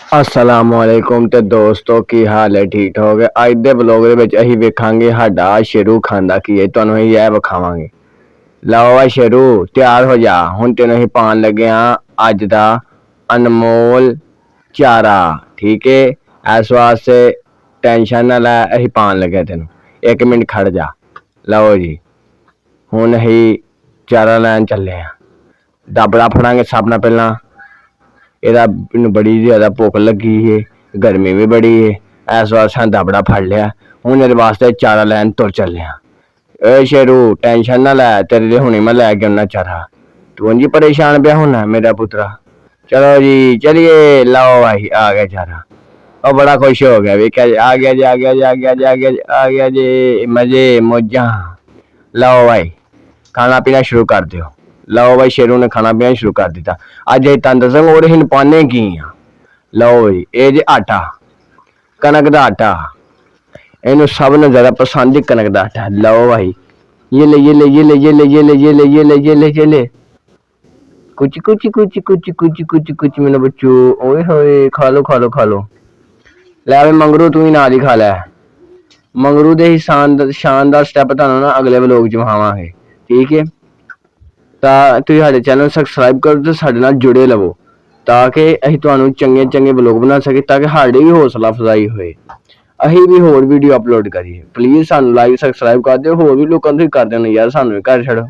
असलामुअलैकुम ते दोस्तों की हाल है ठीक ठोक है। अज दे ब्लॉग दे विच असीं वेखांगे साडा शेरू खांदा की है, तुहानूं असीं यह विखावांगे। लओ वा शेरू तैयार हो जा, हुण तैनूं असीं पाण लगे हां अज दा अनमोल चारा। ठीक है, इस वास्ते टेंशन ना लै, असीं पाण लगे तैनूं। एक मिनट खड़ जा। लओ जी, हुण असीं चारा लैन चले हां। दाबड़ा फड़ांगे सब नाल पहलां। ਇਹਦਾ ਮੈਨੂੰ बड़ी ज़्यादा भुख लगी है, गर्मी भी बड़ी है, इस वास्ते दाबड़ा फड़ लिया। हुण इहदे वास्ते चारा लैन तुर चले हां। ए शेरू टेंशन ना लै, तेरे लिए हुणे मैं लैके आउणा चारा। तू इंज परेशान पिया होना मेरा पुत्रा। चलो जी चलिए, लाओ भाई आ गया चारा। और बड़ा खुश हो गया, वेख्या जी आ गया जी आ गया जी आ गया जी आ गया जी आ गया जी, मजे मौजा। लाओ भाई खाना पीना शुरू कर दो। लाओ भाई शेरू ने खाना पीना शुरू कर दिता। अज असीं तुहानूं दस्सांगे और असीं पाने की आ। लो जी ये जी आटा, कनक का आटा। इन्हूं सब ने ज्यादा पसंद ही कनक का आटा। लो भाई ये ले ये ले ये ले ये ले ये ले ये ले ये ले ये ले ये ले। कुछ कुछ कुछ कुछ कुछ कुछ कुछ मेरे बच्चों, ओए होए खा लो खा लो खा लो। लै भाई मंगरू तू ही नाल ही खा लै। मंगरू दे शानदार स्टैप तुहानूं ना अगले व्लॉग च विखावांगे। ठीक है, ਤਾਂ ਤੁਸੀਂ ਸਾਡੇ ਚੈਨਲ ਨੂੰ ਸਬਸਕ੍ਰਾਈਬ ਕਰੋ ਤੇ ਸਾਡੇ ਨਾਲ ਜੁੜੇ ਰਹੋ, ਤਾਂ ਕਿ ਅਸੀਂ ਤੁਹਾਨੂੰ ਚੰਗੇ ਚੰਗੇ ਵਲੌਗ ਬਣਾ ਸਕੀਏ, ਤਾਂ ਕਿ ਸਾਡੀ ਵੀ ਹੌਸਲਾ ਅਫਜ਼ਾਈ ਹੋਏ, ਅਸੀਂ ਵੀ ਹੋਰ ਵੀਡੀਓ ਅਪਲੋਡ ਕਰੀਏ। ਪਲੀਜ਼ ਸਾਨੂੰ ਲਾਈਕ ਸਬਸਕ੍ਰਾਈਬ ਕਰ ਦਿਓ, ਹੋਰ ਵੀ ਲੋਕਾਂ ਨੂੰ ਤੁਸੀਂ ਕਰ ਦਿਓ ਯਾਰ, ਸਾਨੂੰ ਵੀ ਕਰ ਛੱਡੋ।